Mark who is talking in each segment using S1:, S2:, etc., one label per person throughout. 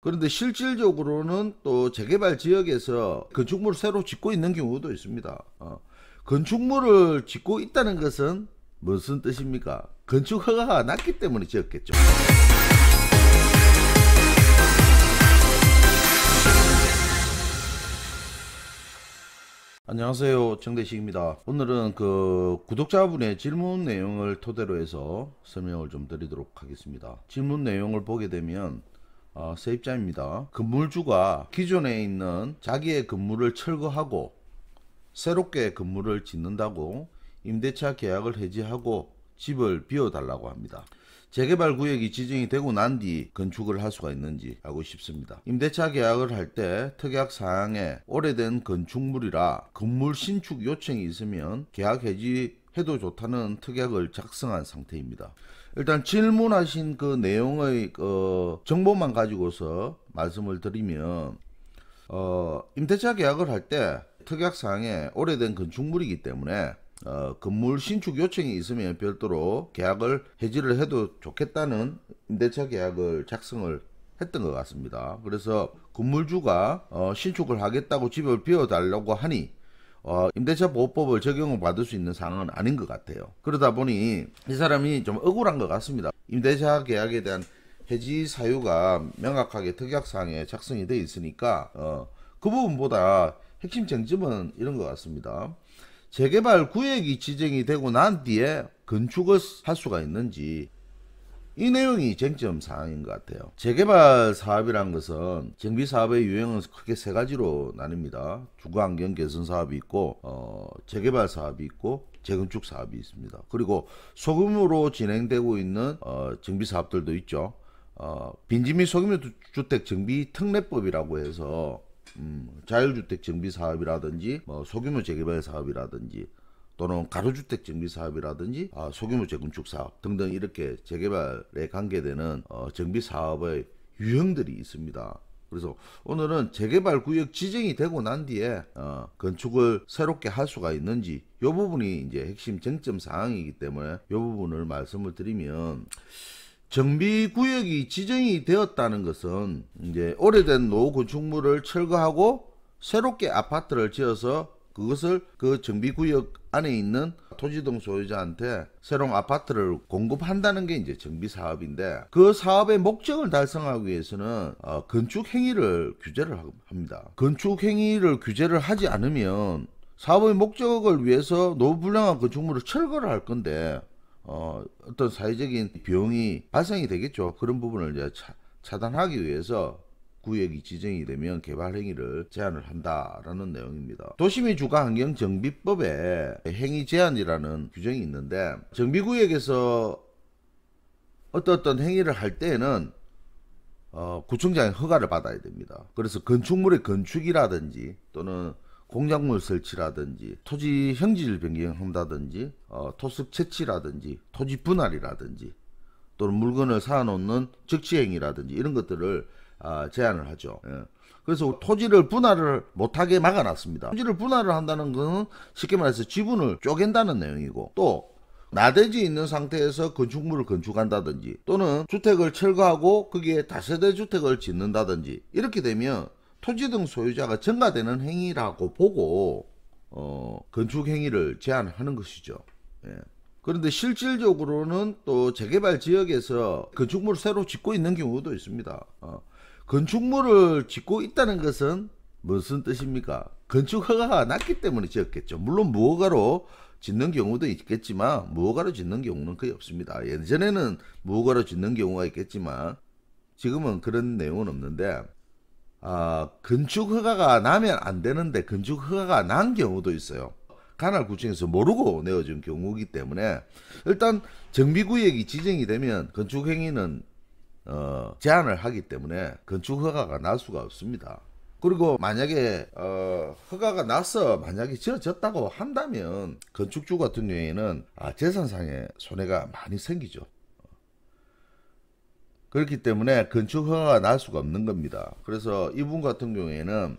S1: 그런데 실질적으로는 또 재개발 지역에서 건축물을 새로 짓고 있는 경우도 있습니다. 건축물을 짓고 있다는 것은 무슨 뜻입니까? 건축 허가가 났기 때문에 지었겠죠. 안녕하세요, 정대식입니다. 오늘은 구독자분의 질문 내용을 토대로 해서 설명을 좀 드리도록 하겠습니다. 질문 내용을 보게 되면 세입자입니다. 건물주가 기존에 있는 자기의 건물을 철거하고 새롭게 건물을 짓는다고 임대차 계약을 해지하고 집을 비워달라고 합니다. 재개발 구역이 지정이 되고 난 뒤 건축을 할 수가 있는지 알고 싶습니다. 임대차 계약을 할 때 특약 사항에 오래된 건축물이라 건물 신축 요청이 있으면 계약 해지해도 좋다는 특약을 작성한 상태입니다. 일단 질문하신 그 내용의 정보만 가지고서 말씀을 드리면 임대차 계약을 할 때 특약 사항에 오래된 건축물이기 때문에 건물 신축 요청이 있으면 별도로 계약을 해지를 해도 좋겠다는 임대차 계약을 작성을 했던 것 같습니다. 그래서 건물주가 신축을 하겠다고 집을 비워달라고 하니 임대차 보호법을 적용을 받을 수 있는 상황은 아닌 것 같아요. 그러다 보니 이 사람이 좀 억울한 것 같습니다. 임대차 계약에 대한 해지 사유가 명확하게 특약사항에 작성이 되어 있으니까 그 부분보다 핵심 쟁점은 이런 것 같습니다. 재개발 구역이 지정이 되고 난 뒤에 건축을 할 수가 있는지, 이 내용이 쟁점 사항인 것 같아요. 재개발 사업이란 것은 정비 사업의 유형은 크게 세 가지로 나뉩니다. 주거 환경 개선 사업이 있고 재개발 사업이 있고 재건축 사업이 있습니다. 그리고 소규모로 진행되고 있는 정비 사업들도 있죠. 빈지 및 소규모 주택 정비 특례법이라고 해서 자율주택 정비 사업이라든지 소규모 재개발 사업이라든지 또는 가로주택 정비 사업이라든지 소규모 재건축 사업 등등 이렇게 재개발에 관계되는 정비 사업의 유형들이 있습니다. 그래서 오늘은 재개발 구역 지정이 되고 난 뒤에 건축을 새롭게 할 수가 있는지 이 부분이 이제 핵심 쟁점 사항이기 때문에 이 부분을 말씀을 드리면, 정비구역이 지정이 되었다는 것은 이제 오래된 노후 건축물을 철거하고 새롭게 아파트를 지어서 그것을 그 정비구역 안에 있는 토지 등 소유자한테 새로운 아파트를 공급한다는 게 이제 정비사업인데, 그 사업의 목적을 달성하기 위해서는 건축행위를 규제를 합니다. 건축행위를 규제를 하지 않으면 사업의 목적을 위해서 노후 불량한 건축물을 철거를 할 건데 어떤 사회적인 비용이 발생이 되겠죠. 그런 부분을 이제 차단하기 위해서 구역이 지정이 되면 개발 행위를 제한을 한다라는 내용입니다. 도시민 주거 환경 정비법에 행위 제한이라는 규정이 있는데, 정비구역에서 어떤 행위를 할 때에는 구청장의 허가를 받아야 됩니다. 그래서 건축물의 건축이라든지 또는 공작물 설치라든지 토지 형질 변경한다든지 토습 채취라든지 토지 분할이라든지 또는 물건을 사놓는 적치행위라든지 이런 것들을 제한을 하죠. 그래서 토지를 분할을 못하게 막아놨습니다. 토지를 분할을 한다는 것은 쉽게 말해서 지분을 쪼갠다는 내용이고, 또 나대지 있는 상태에서 건축물을 건축한다든지 또는 주택을 철거하고 거기에 다세대 주택을 짓는다든지 이렇게 되면 토지 등 소유자가 전가되는 행위라고 보고 건축 행위를 제한하는 것이죠. 그런데 실질적으로는 또 재개발 지역에서 건축물을 새로 짓고 있는 경우도 있습니다. 건축물을 짓고 있다는 것은 무슨 뜻입니까? 건축 허가가 났기 때문에 지었겠죠. 물론 무허가로 짓는 경우도 있겠지만 무허가로 짓는 경우는 거의 없습니다. 예전에는 무허가로 짓는 경우가 있겠지만 지금은 그런 내용은 없는데, 건축 허가가 나면 안 되는데 건축 허가가 난 경우도 있어요. 관할구청에서 모르고 내어준 경우이기 때문에 일단 정비구역이 지정이 되면 건축행위는 제한을 하기 때문에 건축 허가가 날 수가 없습니다. 그리고 만약에 허가가 나서 만약에 지어졌다고 한다면 건축주 같은 경우에는 재산상의 손해가 많이 생기죠. 그렇기 때문에 건축 허가가 날 수가 없는 겁니다. 그래서 이분 같은 경우에는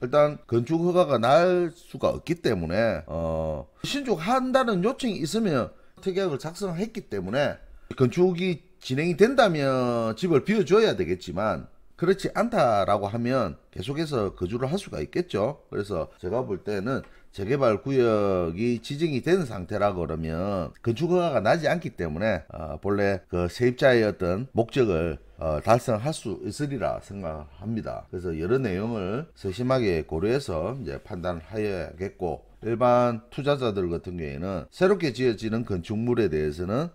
S1: 일단 건축 허가가 날 수가 없기 때문에 신축한다는 요청이 있으면 특약을 작성했기 때문에 건축이 진행이 된다면 집을 비워줘야 되겠지만 그렇지 않다라고 하면 계속해서 거주를 할 수가 있겠죠. 그래서 제가 볼 때는 재개발 구역이 지정이 된 상태라 그러면 건축허가가 나지 않기 때문에 본래 그 세입자의 어떤 목적을 달성할 수 있으리라 생각합니다. 그래서 여러 내용을 세심하게 고려해서 이제 판단해야겠고, 일반 투자자들 같은 경우에는 새롭게 지어지는 건축물에 대해서는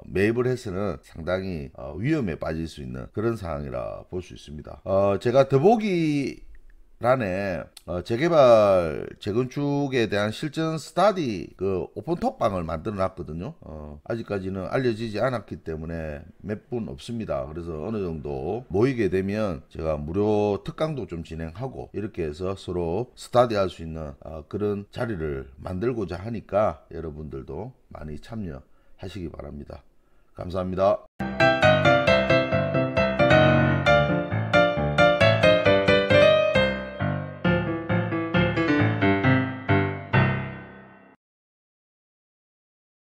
S1: 매입을 해서는 상당히 위험에 빠질 수 있는 그런 상황이라 볼 수 있습니다. 제가 더보기 란에 재개발 재건축에 대한 실전 스타디 그 오픈톡방을 만들어 놨거든요. 아직까지는 알려지지 않았기 때문에 몇 분 없습니다. 그래서 어느 정도 모이게 되면 제가 무료 특강도 좀 진행하고 이렇게 해서 서로 스타디 할 수 있는 그런 자리를 만들고자 하니까 여러분들도 많이 참여하시기 바랍니다. 감사합니다.